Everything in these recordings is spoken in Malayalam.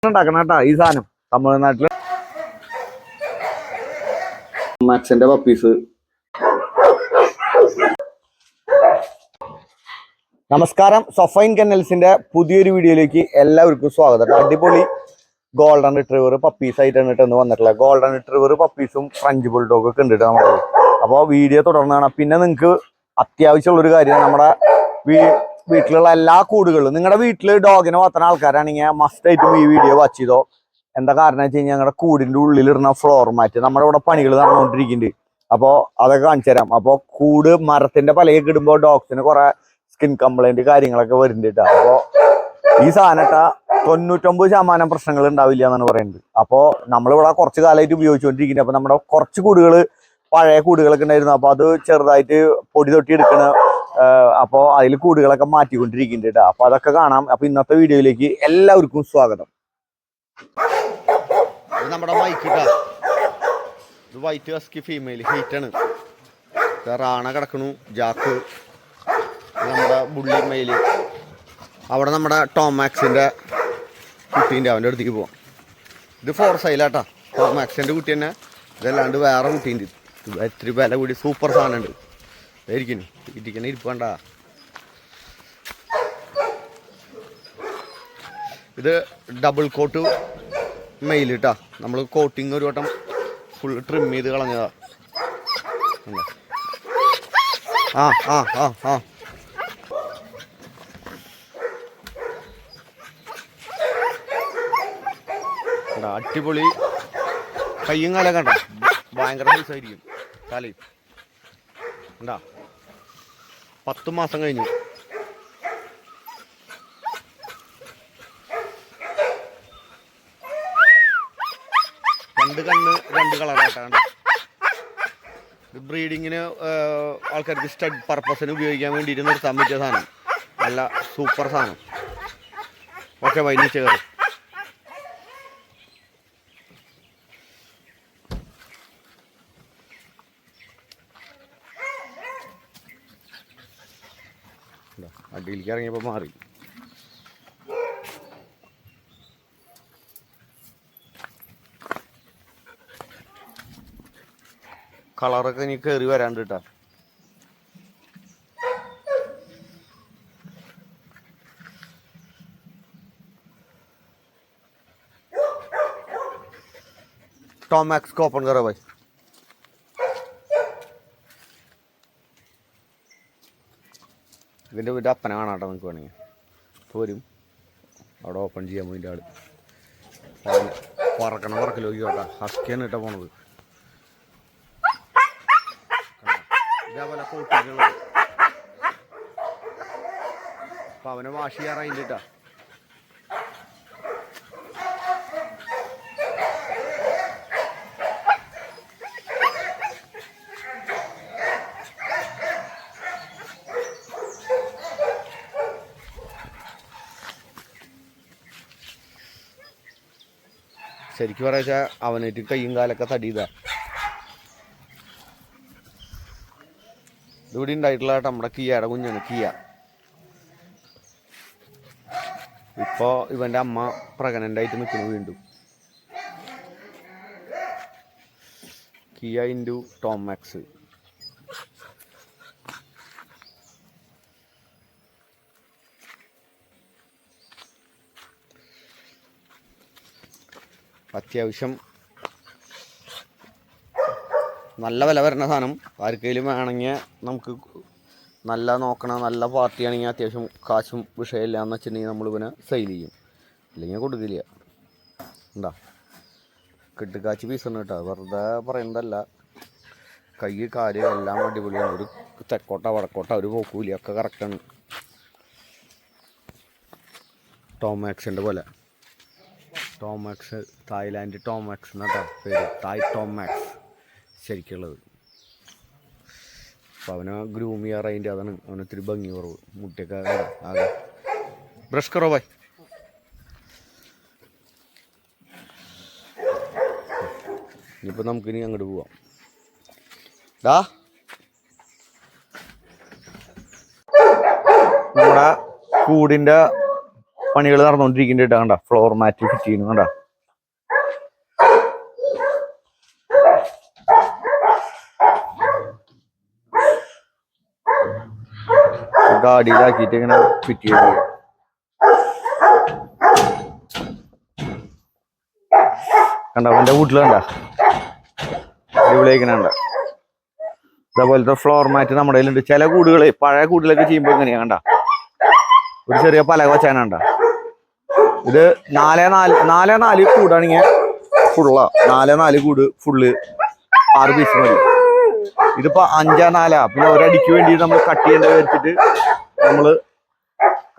ഉണ്ടാക്കണം കേട്ടാ ഈ സാധനം തമിഴ്നാട്ടില് മാക്സിന്റെ പപ്പീസ്. നമസ്കാരം, സൊഫൈൻ കെന്നൽസിന്റെ പുതിയൊരു വീഡിയോയിലേക്ക് എല്ലാവർക്കും സ്വാഗതം. അടിപൊളി ഗോൾഡൻ റിട്രീവർ പപ്പീസ് ആയിട്ടാണ് ഇന്ന് വന്നിട്ടുള്ളത്. ഗോൾഡൻ റിട്രീവർ പപ്പീസും ഫ്രഞ്ച് ബുൾഡോഗ് ഒക്കെ ഉണ്ട് നമ്മള്. അപ്പോൾ വീഡിയോ തുടർന്നാണ്. പിന്നെ നിങ്ങൾക്ക് അത്യാവശ്യമുള്ളൊരു കാര്യം, നമ്മുടെ വീട്ടിലുള്ള എല്ലാ കൂടുകളിലും നിങ്ങളുടെ വീട്ടിൽ ഡോഗിനെ വളർത്തുന്ന ആൾക്കാരാണെങ്കിൽ മസ്റ്റായിട്ടും ഈ വീഡിയോ വാച്ച് ചെയ്തോ. എന്താ കാരണം വെച്ച് കഴിഞ്ഞാൽ ഞങ്ങളുടെ കൂടിൻ്റെ ഉള്ളിലിടുന്ന ഫ്ലോർ മാറ്റ് നമ്മുടെ ഇവിടെ പണികൾ നടന്നുകൊണ്ടിരിക്കുന്നുണ്ട്. അപ്പോൾ അതൊക്കെ കാണിച്ചു തരാം. അപ്പോൾ കൂട് മരത്തിന്റെ പലയൊക്കെ ഇടുമ്പോൾ ഡോഗ്സിന് കുറെ സ്കിൻ കംപ്ലൈന്റ് കാര്യങ്ങളൊക്കെ വരുന്നുണ്ട്. അപ്പോൾ ഈ സാധനട്ട 99% പ്രശ്നങ്ങൾ ഉണ്ടാവില്ല എന്നാണ് പറയുന്നത്. അപ്പോൾ നമ്മളിവിടെ കുറച്ച് കാലമായിട്ട് ഉപയോഗിച്ചുകൊണ്ടിരിക്കുന്നത്. അപ്പോൾ നമ്മുടെ കുറച്ച് കൂടുകൾ പഴയ കൂടുകളൊക്കെ ഉണ്ടായിരുന്നു. അപ്പോൾ അത് ചെറുതായിട്ട് പൊടി തൊട്ടി എടുക്കണ. അപ്പോൾ അതിൽ കൂടുകളൊക്കെ മാറ്റിക്കൊണ്ടിരിക്കുന്നുണ്ട്. അപ്പോൾ അതൊക്കെ കാണാം. അപ്പോൾ ഇന്നത്തെ വീഡിയോയിലേക്ക് എല്ലാവർക്കും സ്വാഗതം. ഇത് നമ്മുടെ മൈക്കിട്ടാ. ഇത് വൈറ്റ് ഹസ്കി ഫീമെയിൽ ഹീറ്റാണ്. റാണ കിടക്കണു, ജാക്ക് നമ്മുടെ ബുള്ളി മെയില്. അവിടെ നമ്മുടെ ടോമാക്സിൻ്റെ കുട്ടീൻ്റെ അവൻ്റെ അടുത്തേക്ക് പോവാം. ഇത് ഫോർ സൈലാട്ടാ. ടോമാക്സിൻ്റെ കുട്ടി തന്നെ. ഇതല്ലാണ്ട് വേറെ കുട്ടീൻ്റെ ഇത്തിരി വില കൂടി സൂപ്പർ സാധനം ഉണ്ട്. ഇരിക്കുന്നു ഇരിക്കണ ഇരിപ്പണ്ട. ഇത് ഡബിൾ കോട്ട് മെയിൽ കേട്ടാ. നമ്മൾ കോട്ടിങ് ഒരു വട്ടം ഫുൾ ട്രിം ചെയ്ത് കളഞ്ഞതാ. ആ ആ ആ ആ അടിപൊളി കയ്യും കാലം കണ്ട ഭയങ്കര സൈസായിരിക്കും കാലയും ഉണ്ടാ. 10 മാസം കഴിഞ്ഞു. രണ്ട് കണ്ണ് രണ്ട് കളറായിട്ടാണ്. ഇത് ബ്രീഡിങ്ങിന് ആൾക്കാർക്ക് സ്റ്റഡ് പർപ്പസിന് ഉപയോഗിക്കാൻ വേണ്ടിയിട്ട് നിർത്താൻ പറ്റിയ സാധനം. നല്ല സൂപ്പർ സാധനം. പക്ഷെ വൈകി ചേർ അടിയിലേക്ക് ഇറങ്ങിയപ്പോൾ മാറി. കളറൊക്കെ ഇനി കയറി വരാണ്ട് കേട്ടാ. टॉमैक्स को ओपन करो भाई. ഇതിൻ്റെ വീട് അപ്പനെ കാണാട്ടോ. നിങ്ങൾക്ക് വേണമെങ്കിൽ പോരും. അവിടെ ഓപ്പൺ ചെയ്യാൻ വേണ്ടി ആൾ പറക്കൽ നോക്കി കേട്ടോ. ഹസ്കിയാണ് കേട്ടോ പോണത്. ഇതേപോലെ കോട്ടിങ്ങളുള്ളത്. അപ്പം അവനെ വാഷ് ചെയ്യാറായിട്ട് കേട്ടോ. ശരിക്കും പറയാ അവനായിട്ട് കയ്യും കാലൊക്കെ തടിയതാ. ഇതിവിടെ ഉണ്ടായിട്ടുള്ള നമ്മുടെ കിയയുടെ കുഞ്ഞാണ് കിയ. ഇപ്പോൾ ഇവൻ്റെ അമ്മ പ്രഗ്നൻ്റ് ആയിട്ട് നിൽക്കുന്നു വീണ്ടും. Kia into tau max. അത്യാവശ്യം നല്ല വില വരുന്ന സാധനം. ആർക്കെങ്കിലും വേണമെങ്കിൽ നമുക്ക് നല്ല നോക്കണ നല്ല പാർട്ടിയാണെങ്കിൽ അത്യാവശ്യം കാശും വിഷയമില്ല എന്ന് വെച്ചിട്ടുണ്ടെങ്കിൽ നമ്മൾ ഇവനെ സെയിൽ ചെയ്യും. അല്ലെങ്കിൽ കൊടുക്കില്ല. എന്താ കിട്ടുകാച്ചി പീസാണ് കേട്ടോ. വെറുതെ പറയുന്നതല്ല. കൈ കാല് എല്ലാം അടിപൊളിയാണ്. ഒരു തെക്കോട്ട വടക്കോട്ട ഒരു പോക്കൂല. ഒക്കെ കറക്റ്റാണ്. ടോമാക്സിൻ്റെ പോലെ. ടോമാക്സ് തായ്ലാൻഡ് ടോമാക്സ് എന്നാട്ടോ പേര്. തായ് ടോമാക്സ് ശരിക്കുള്ളത്. അപ്പോൾ അവനെ ഗ്രൂം ചെയ്യാറതിൻ്റെ അതാണ് അവനൊത്തിരി ഭംഗി കുറവ്. മുട്ടിയൊക്കെ ആകെ ബ്രഷ് കറോ ഭായ്. ഇനിയിപ്പോൾ നമുക്കിനി അങ്ങോട്ട് പോവാം. നമ്മുടെ കൂടിൻ്റെ പണികൾ നടന്നുകൊണ്ടിരിക്കുന്നുണ്ട്. കണ്ട ഫ്ലോർ മാറ്റ് ഫിറ്റ് ചെയ്യുന്നു. കണ്ട ഗാഡിയിലാക്കിയിട്ട് ഇങ്ങനെ ഫിറ്റ് ചെയ്ത് കണ്ട അവന്റെ വീട്ടിൽ കണ്ട അടിപൊളിയായിക്കണ. ഇതേപോലത്തെ ഫ്ലോർ മാറ്റ് നമ്മുടെ കയ്യിലുണ്ട്. ചില കൂടുകളെ പഴയ കൂടിലൊക്കെ ചെയ്യുമ്പോൾ എങ്ങനെയാ കണ്ട ഒരു ചെറിയ പലക വെച്ചാനുണ്ട. ഇത് 4x4 കൂടാണെങ്കിൽ ഫുള്ളാ. 4x4 കൂട് ഫുള്ള് 6 പീസ് മതി. ഇതിപ്പോ 5x4. പിന്നെ ഒരടിക്ക് വേണ്ടി നമ്മൾ കട്ട് ചെയ്യേണ്ടത് വെച്ചിട്ട് നമ്മള്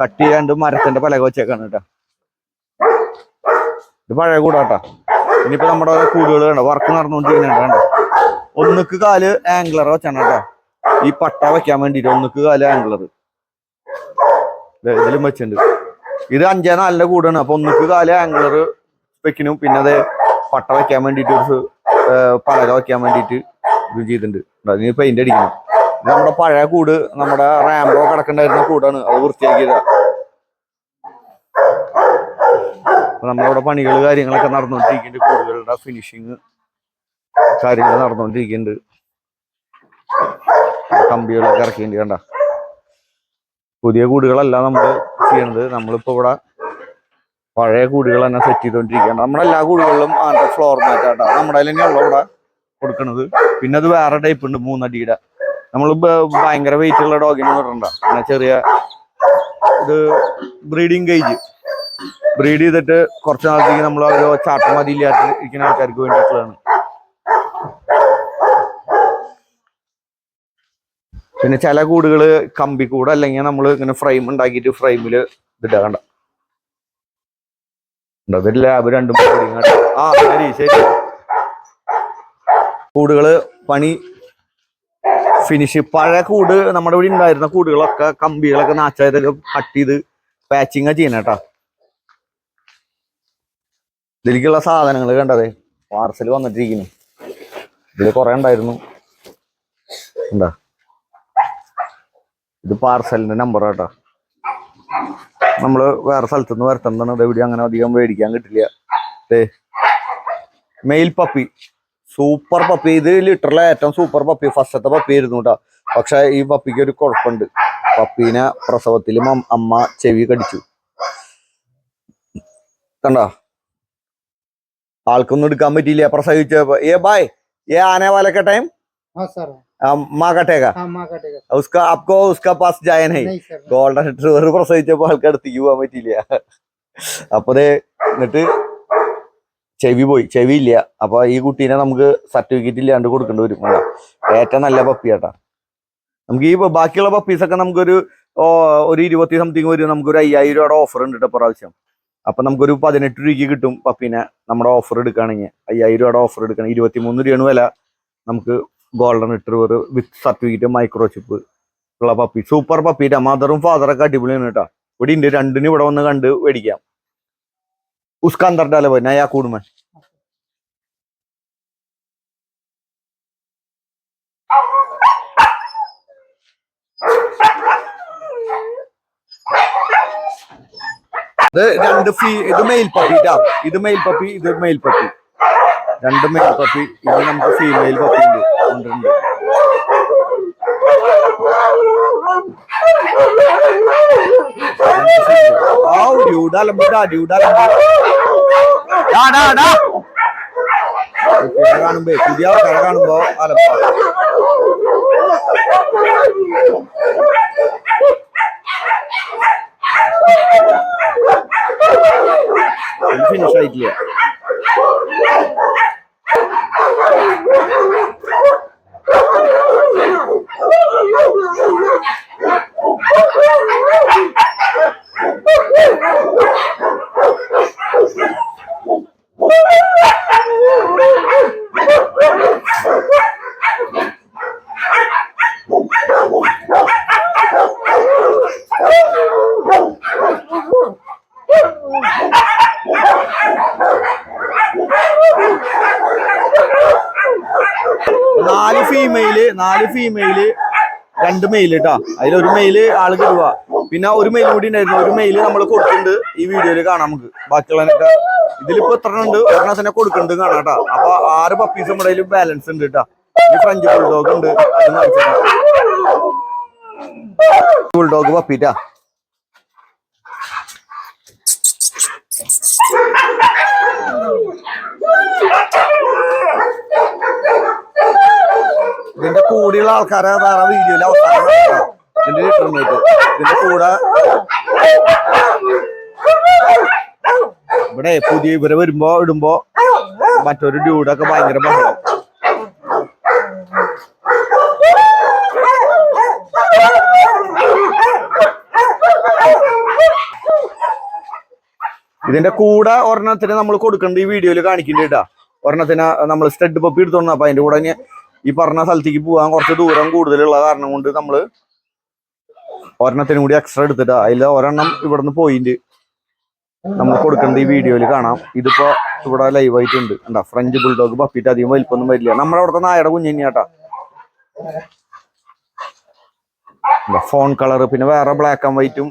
കട്ട് ചെയ്യാണ്ട് മരത്തിന്റെ പലക വെച്ചേക്കാണ് കേട്ടാ. ഇത് പഴയ കൂടാട്ടാ. ഇനിയിപ്പോ നമ്മുടെ കൂടുകൾ കണ്ട വർക്ക് നടന്നുകൊണ്ടിരിക്കുന്നുണ്ട്. കണ്ട ഒന്നുക്ക് കാല് ആംഗ്ലർ വെച്ചാണ് കേട്ടോ. ഈ പട്ട വെക്കാൻ വേണ്ടിട്ട് ഒന്നുക്ക് കാല് ആംഗ്ലർ ഇതിലും വെച്ചിട്ടുണ്ട്. ഇത് 5x4 കൂടാണ്. അപ്പൊ ഒന്നുക്ക് കാല് ആംഗ്ലർ വെക്കണം. പിന്നെ അത് പട്ട വെക്കാൻ വേണ്ടിട്ട് ഒരു പലക വെക്കാൻ വേണ്ടിട്ട് ഇത് ചെയ്തിട്ടുണ്ട്. അതിന് പെയിന്റ് അടിക്കണം. ഇത് നമ്മുടെ പഴയ കൂട്, നമ്മുടെ റാംബോ കിടക്കണ്ടായിരുന്ന കൂടാണ്. അത് വൃത്തിയാക്കിയതാ. നമ്മളിവിടെ പണികൾ കാര്യങ്ങളൊക്കെ നടന്നുകൊണ്ടിരിക്കുന്നുണ്ട്. കൂടുകളുടെ ഫിനിഷിങ് കാര്യങ്ങൾ നടന്നുകൊണ്ടിരിക്കുന്നുണ്ട്. കമ്പികളൊക്കെ ഇറക്കിയിട്ടുണ്ട്. കണ്ട പുതിയ കൂടുകളല്ല നമ്മൾ ചെയ്യണത്. നമ്മളിപ്പോ ഇവിടെ പഴയ കൂടുകൾ തന്നെ സെറ്റ് ചെയ്തുകൊണ്ടിരിക്കുകയാണ്. നമ്മളെല്ലാ കൂടുകളിലും അങ്ങനത്തെ ഫ്ലോർ മാറ്റ് ആട്ടാ നമ്മുടെ അതിൽ തന്നെയുള്ള ഇവിടെ കൊടുക്കണത്. പിന്നെ അത് വേറെ ടൈപ്പ് ഉണ്ട് 3 അടിയുടെ. നമ്മൾ ഭയങ്കര വെയിറ്റ് ഉള്ള ഡോഗിനെ ഇടണ്ട. അങ്ങനെ ചെറിയ ഇത് ബ്രീഡിങ് കേജ് ബ്രീഡ് ചെയ്തിട്ട് കുറച്ച് നാളത്തേക്ക് നമ്മൾ ഓരോ ചാട്ടം മതിയില്ലാത്ത ഇരിക്കുന്ന ആൾക്കാർക്ക് വേണ്ടിയിട്ടുള്ളതാണ്. പിന്നെ ചില കൂടുകള് കമ്പി കൂട് അല്ലെങ്കിൽ നമ്മൾ ഇങ്ങനെ ഫ്രെയിം ഉണ്ടാക്കിയിട്ട് ഫ്രെയിമിൽ ഇതിടാണ്ട. ലാബ് രണ്ടും ശരി ശരി. കൂടുകള് പണി ഫിനിഷ്. പഴയ കൂട് നമ്മുടെ ഇവിടെ ഉണ്ടായിരുന്ന കൂടുകളൊക്കെ കമ്പികളൊക്കെ നാച്ചായതൊക്കെ കട്ട് ചെയ്ത് പാച്ചിങ് ചെയ്യണം കേട്ടാ. ഇതിലേക്കുള്ള സാധനങ്ങൾ കണ്ടതേ പാർസൽ വന്നിട്ടിരിക്കുന്നു. ഇതിൽ കുറെ ഉണ്ടായിരുന്നു. എന്താ ഇത് പാർസലിന്റെ നമ്പർ കേട്ടോ. നമ്മള് വേറെ സ്ഥലത്തുനിന്ന് വരുത്തുന്നതാണ്. ഇത് എവിടെ അങ്ങനെ അധികം മേടിക്കാൻ കിട്ടില്ല. Male puppy, super puppy. ഇത് ലിറ്ററിലെ ഏറ്റവും സൂപ്പർ പപ്പി. ഫസ്റ്റത്തെ പപ്പി ആയിരുന്നു കേട്ടോ. പക്ഷെ ഈ പപ്പിക്ക് ഒരു കുഴപ്പമുണ്ട്. പപ്പീനെ പ്രസവത്തിലും അമ്മ ചെവി കടിച്ചു. കണ്ടോ ആൾക്കൊന്നും എടുക്കാൻ പറ്റിയില്ല. പ്രസവിച്ചപ്പോ आने वाले का टाइम हाँ सर माँ कटेगा उसका आपको उसका पास जाए नहीं ഗോൾഡൻ റിട്രീവർ പ്രസവിച്ചപ്പോ ആൾക്ക് അടുത്തേക്ക് പോകാൻ പറ്റിയില്ല. അപ്പൊ എന്നിട്ട് ചെവി പോയി, ചെവി ഇല്ല. അപ്പൊ ഈ കുട്ടീനെ നമുക്ക് സർട്ടിഫിക്കറ്റ് ഇല്ലാണ്ട് കൊടുക്കേണ്ടി വരും. ഏറ്റവും നല്ല പപ്പിയാട്ടാ. നമുക്ക് ഈ ബാക്കിയുള്ള പപ്പീസൊക്കെ നമുക്കൊരു 20 സംതിങ് വരും. നമുക്കൊരു 5000 രൂപയുടെ ഓഫർ ഉണ്ട് കേട്ടോ പ്രാവശ്യം. അപ്പൊ നമുക്കൊരു 18 രൂപയ്ക്ക് കിട്ടും പപ്പീനെ. നമ്മുടെ ഓഫർ എടുക്കുകയാണെങ്കിൽ 5000 രൂപയുടെ ഓഫർ എടുക്കണം. 23 രൂപയാണ് വില. നമുക്ക് ഗോൾഡൻ റിട്രീവർ വിത്ത് സർട്ടിഫിക്കറ്റ് മൈക്രോ ചിപ്പ് ഉള്ള പപ്പി. സൂപ്പർ പപ്പീന്റെ മദറും ഫാദറൊക്കെ അടിപൊളിയാണ് കേട്ടോ. ഇവിടെ ഉണ്ട്. രണ്ടിനും ഇവിടെ വന്ന് കണ്ട് മേടിക്കാം. ഉസ്കാ അന്തർ ഡാലെ പോയി നയാ കൂടുമൻ. ഇത് മെയിൽ പപ്പി ട്ടാ. ഇത് മെയിൽ പപ്പി, ഇത് മെയിൽ പപ്പി. രണ്ട് മെയിൽ പപ്പി. ഇത് നമുക്ക് ഫീമെയിൽ പപ്പി ഉണ്ട്. കാണുമ്പോ പുതിയ ആൾക്കാരെ കാണുമ്പോ അലപ്പ. ഫിനിഷ് ആയിട്ടില്ല. നാല് ഫീമെയില് 2 മെയില് കേട്ടാ. അതിലൊരു മെയില് ആൾക്ക് ഇടുക. പിന്നെ ഒരു മെയിൽ കൂടി ഉണ്ടായിരുന്നു. ഒരു മെയിൽ നമ്മൾ കൊടുക്കുന്നുണ്ട്, ഈ വീഡിയോയിൽ കാണാം നമുക്ക്. ബാക്കിയുള്ളതിനൊക്കെ ഇതിലിപ്പോ എത്ര ഉണ്ട്, ഒരെണ്ണത്തിനെ കൊടുക്കുന്നുണ്ട് കാണാം കേട്ടോ. അപ്പൊ 6 പപ്പീസ് നമ്മുടെ ബാലൻസ് ഉണ്ട് കേട്ടോ. ഈ ഫ്രഞ്ച് ബുൾഡോഗ് ഉണ്ട്, ബുൾഡോഗ് പപ്പിട്ടാ. ഇതിന്റെ കൂടെയുള്ള ആൾക്കാരെ വേറെ വീഡിയോയിൽ അവസാനം ഇതിന്റെ ലിറ്റർമേറ്റ്. ഇതിന്റെ കൂടെ ഇവിടെ പുതിയ ഇവരെ വരുമ്പോ ഇടുമ്പോ മറ്റൊരു ഡ്യൂഡൊക്കെ ഭയങ്കര ബഹളം. ഇതിന്റെ കൂടെ ഒരെണ്ണത്തിന് നമ്മൾ കൊടുക്കേണ്ട ഈ വീഡിയോയിൽ കാണിക്കുന്നുണ്ട് കേട്ടാ. ഒരെണ്ണത്തിന് നമ്മൾ സ്റ്റഡ് പപ്പി എടുത്തോണ്ട്, അപ്പൊ അതിന്റെ കൂടെ ഈ പറഞ്ഞ സ്ഥലത്തേക്ക് പോകാൻ കുറച്ച് ദൂരം കൂടുതലുള്ള കാരണം കൊണ്ട് നമ്മള് ഒരെണ്ണത്തിനും കൂടി എക്സ്ട്രാ എടുത്തിട്ടാ. അതിൽ ഒരെണ്ണം ഇവിടുന്ന് പോയിന്റ് നമ്മൾ കൊടുക്കേണ്ട ഈ വീഡിയോയിൽ കാണാം. ഇതിപ്പോ ഇവിടെ ലൈവായിട്ടുണ്ട് ഉണ്ടാ. ഫ്രഞ്ച് ബുൾഡോഗ് പപ്പിട്ട് അധികം വലിപ്പൊന്നും വരില്ല. നമ്മുടെ അവിടുത്തെ നായയുടെ കുഞ്ഞു തന്നെയാട്ടാ. ഫോൺ കളർ, പിന്നെ വേറെ ബ്ലാക്ക് ആൻഡ് വൈറ്റും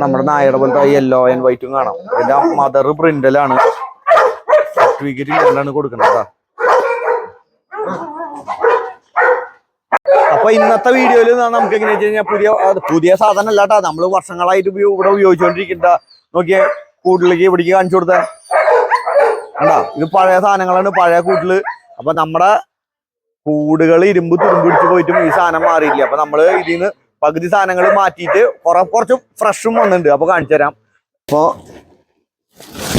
നമ്മുടെ നായയുടെ പോലത്തെ യെല്ലോ ആൻഡ് വൈറ്റും കാണാം. ഇതിന്റെ മദർ ബ്രിൻഡലാണ്. സർട്ടിഫിക്കറ്റ് ഇല്ലാണ്ടാണ് കൊടുക്കുന്നത്. അപ്പൊ ഇന്നത്തെ വീഡിയോയിൽ നമുക്ക് എങ്ങനെയാ വെച്ച് കഴിഞ്ഞാൽ പുതിയ സാധനം അല്ല കേട്ടാ. നമ്മള് വർഷങ്ങളായിട്ട് ഇവിടെ ഉപയോഗിച്ചുകൊണ്ടിരിക്കുന്ന നോക്കിയേ കൂട്ടിലേക്ക് ഇവിടേക്ക് കാണിച്ചു കൊടുത്തേ കണ്ടാ. ഇത് പഴയ സാധനങ്ങളാണ്, പഴയ കൂട്ടില്. അപ്പൊ നമ്മുടെ കൂടുകൾ ഇരുമ്പ് തുരുമ്പ് പിടിച്ച് പോയിട്ടും ഈ സാധനം മാറിയില്ല. അപ്പൊ നമ്മള് ഇതിന്ന് പകുതി സാധനങ്ങൾ മാറ്റിയിട്ട് കുറച്ച് ഫ്രഷും വന്നിട്ടുണ്ട്. അപ്പൊ കാണിച്ചു തരാം. അപ്പൊ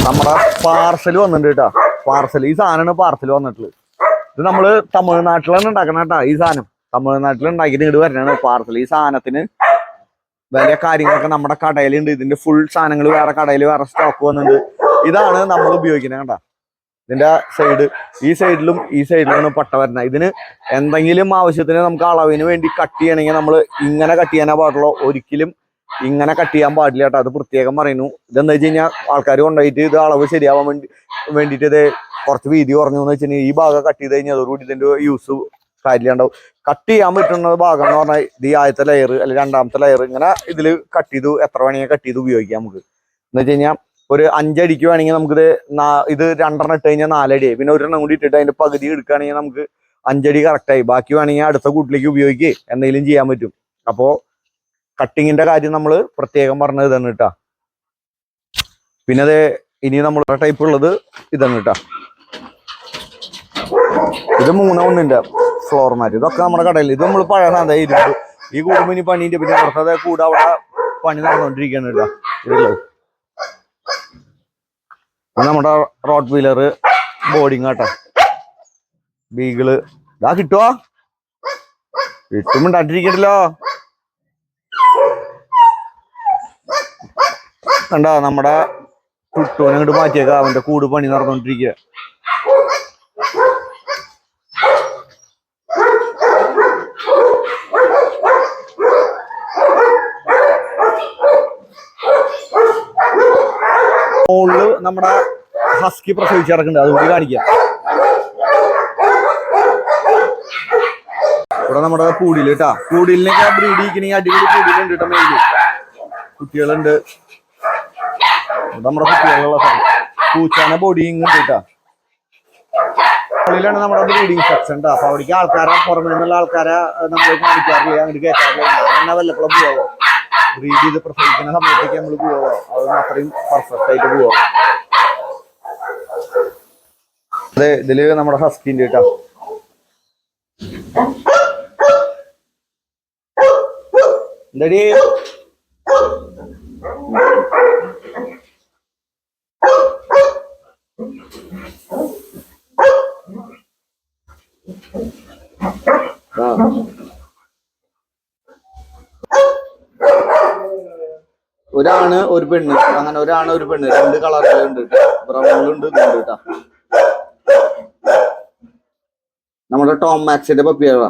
നമ്മുടെ പാർസൽ വന്നിട്ടുണ്ട് കേട്ടാ. പാർസൽ, ഈ സാധനമാണ് പാർസൽ വന്നിട്ടുള്ളത്. ഇത് നമ്മള് തമിഴ്നാട്ടിലാണ് ഉണ്ടാക്കണം കേട്ടാ. ഈ സാധനം തമിഴ്നാട്ടിൽ ഉണ്ടാക്കിയിട്ട് ഇങ്ങോട്ട് വരണാണ് പാർസൽ. ഈ സാധനത്തിന് വലിയ കാര്യങ്ങളൊക്കെ നമ്മുടെ കടയിലുണ്ട്. ഇതിന്റെ ഫുൾ സാധനങ്ങൾ വേറെ കടയിൽ വേറെ സ്റ്റോക്ക് വന്നിട്ടുണ്ട്. ഇതാണ് നമ്മൾ ഉപയോഗിക്കുന്നത് കണ്ടാ. ഇതിന്റെ സൈഡ്, ഈ സൈഡിലാണ് പട്ട വരുന്നത്. ഇതിന് എന്തെങ്കിലും ആവശ്യത്തിന് നമുക്ക് അളവിന് വേണ്ടി കട്ട് ചെയ്യണമെങ്കിൽ നമ്മൾ ഇങ്ങനെ കട്ട് ചെയ്യാനേ പാടുള്ളൂ. ഒരിക്കലും ഇങ്ങനെ കട്ട് ചെയ്യാൻ പാടില്ല കേട്ടോ. അത് പ്രത്യേകം പറയുന്നു. ഇതെന്താ വെച്ച് കഴിഞ്ഞാൽ ആൾക്കാർ കൊണ്ടുപോയിട്ട് ഇത് അളവ് ശരിയാവാൻ വേണ്ടിയിട്ട് ഇത് കുറച്ച് വീതി കുറഞ്ഞു എന്ന് വെച്ചിട്ടുണ്ടെങ്കിൽ ഈ ഭാഗം കട്ട് ചെയ്ത് കഴിഞ്ഞാൽ അതോടുകൂടി ഇതിന്റെ യൂസ് കാര്യമുണ്ടാവും. കട്ട് ചെയ്യാൻ പറ്റുന്ന ഭാഗം എന്ന് പറഞ്ഞാൽ ഇത് ആദ്യത്തെ ലെയർ അല്ലെങ്കിൽ രണ്ടാമത്തെ ലെയർ ഇങ്ങനെ ഇതിൽ കട്ട് ചെയ്തു എത്ര വേണമെങ്കിൽ കട്ട് ചെയ്ത് ഉപയോഗിക്കാം നമുക്ക്. എന്ന് വെച്ച് കഴിഞ്ഞാൽ ഒരു 5 അടിക്ക് വേണമെങ്കിൽ നമുക്കിത് ഇത് 2 ഇട്ട് കഴിഞ്ഞാൽ 4 അടിയായി. പിന്നെ ഒരെണ്ണം കൂടി ഇട്ടിട്ട് അതിന്റെ പകുതി എടുക്കുകയാണെങ്കിൽ നമുക്ക് 5 അടി കറക്റ്റായി. ബാക്കി വേണമെങ്കിൽ അടുത്ത കൂട്ടിലേക്ക് ഉപയോഗിക്കുക എന്തെങ്കിലും ചെയ്യാൻ പറ്റും. അപ്പോൾ കട്ടിങ്ങിന്റെ കാര്യം നമ്മൾ പ്രത്യേകം പറഞ്ഞത് ഇതാണ് കേട്ടാ. പിന്നെ അത് ഇനി നമ്മൾ ടൈപ്പ് ഉള്ളത് ഇതാണ് കേട്ടാ. ഇത് 3 ഫ്ലോർ മാറ്റ്. ഇതൊക്കെ നമ്മുടെ കടയിൽ. ഇത് നമ്മൾ പഴയ സാധനം ഇരുമ്പ്. ഈ കൂടുമ്പോ ഇനി പണീന്റെ പിന്നെ പുറത്തത് കൂടെ അവിടെ പണി നടന്നുകൊണ്ടിരിക്കുകയാണ് കേട്ടോ. ഇതുള്ളത് നമ്മുടെ റോഡ് വീലർ ബോർഡിങ് കേട്ടോ. ബീഗിള് ഇതാ കിട്ടുവോ? കിട്ടുമ്പോണ്ടാട്ടിരിക്കട്ടല്ലോ. കണ്ടാ നമ്മുടെ കുട്ടോനെ അങ്ങോട്ട് മാറ്റിയേക്കാം. അവന്റെ കൂട് പണി നടന്നുകൊണ്ടിരിക്കുക. മുകളില് നമ്മുടെ ഹസ്കി പ്രസവിച്ച് കിടക്കുന്നുണ്ട്. അതുകൂടി കാണിക്കാം. ഇവിടെ നമ്മുടെ പൂടിയില് കേട്ടാ. പൂടിയിലേക്ക് ബ്രീഡ് ചെയ്യിക്കണെങ്കിൽ അടിപൊളി പൂടിയിലുണ്ട് കേട്ടോ. മെയില് കുട്ടികളുണ്ട്. നമ്മുടെ കുട്ടികളുള്ള പൂച്ചാന ബോഡിങ് ഉണ്ട് കേട്ടാ. മുകളിലാണ് നമ്മുടെ ബ്രീഡിങ് സെക്ഷൻ കേട്ടോ. അപ്പൊ അവിടേക്ക് ആൾക്കാരെ പുറമേ നിന്നുള്ള ആൾക്കാരെ നമ്മൾ കാണിക്കാറില്ല, അങ്ങോട്ട് കയറ്റാറില്ല. ഞാൻ വല്ലപ്പോഴും പോവോ ബ്രീഡ് ചെയ്ത് പ്രസവിക്കുന്ന സമയത്തേക്ക് നമ്മൾ പോവോ. അതൊന്നും അത്രയും പെർഫെക്റ്റ് ആയിട്ട് പോവോ. അതെ, ഇതില് നമ്മുടെ ഹസ്കിന്റെ കേട്ടോ. എന്താടി ഒരാണ് ഒരു പെണ്ണ്, അങ്ങനെ ഒരാണ് ഒരു പെണ്ണ്. 2 കളറുകളുണ്ട് കേട്ടോ. ബ്രൗണിലുണ്ട്, ഇതുണ്ട് കേട്ടോ. നമ്മുടെ ടോം മാക്സിന്റെ പപ്പിയാണ്.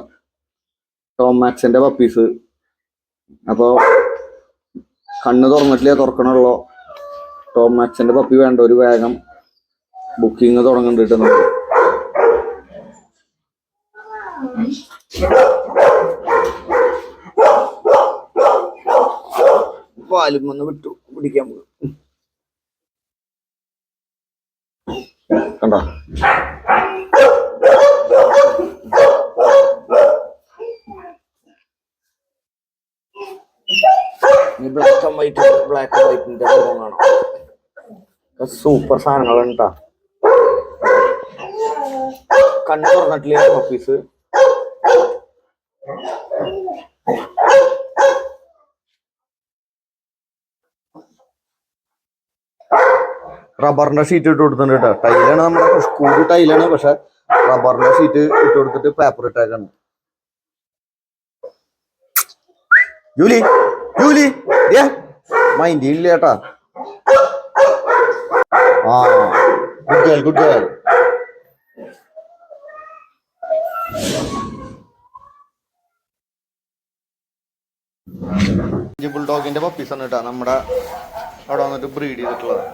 ടോം മാക്സിന്റെ പപ്പീസ്. അപ്പൊ കണ്ണ് തുറന്നിട്ടില്ലേ, തുറക്കണുള്ളൂ. ടോം മാക്സിന്റെ പപ്പി വേണ്ട ഒരു വേഗം ബുക്കിംഗ് തുടങ്ങുന്നുണ്ട് നമുക്ക്. പാലും ഒന്ന് വിട്ടു പിടിക്കാൻ പോകും. കണ്ടോ ബ്ലാക്ക് ആൻഡ് വൈറ്റിന്റെ കാണാം. സൂപ്പർ സാധനങ്ങളാണ് കേട്ടാ. കണ്ണു തുറന്നിട്ടില്ല ഓഫീസ്. റബ്ബറിന്റെ ഷീറ്റ് ഇട്ട് കൊടുത്തിട്ടുണ്ട് കേട്ടോ. ടൈലാണ് നമ്മുടെ സ്കൂൾ ടൈലാണ്, പക്ഷെ റബ്ബറിന്റെ ഷീറ്റ് ഇട്ട് കൊടുത്തിട്ട് പേപ്പർ ഇട്ടേക്കാണ്. ജൂലി ജൂലി മൈൻഡ് ഇല്ല ചേട്ടാ. ആ ഗുഡ് ഗേൾ ഗുഡ് ഗേൾ. ബുൾഡോഗിന്റെ പപ്പീസാണ് കേട്ടോ, നമ്മുടെ അവിടെ വന്നിട്ട് ബ്രീഡ് ചെയ്തിട്ടുള്ളത്.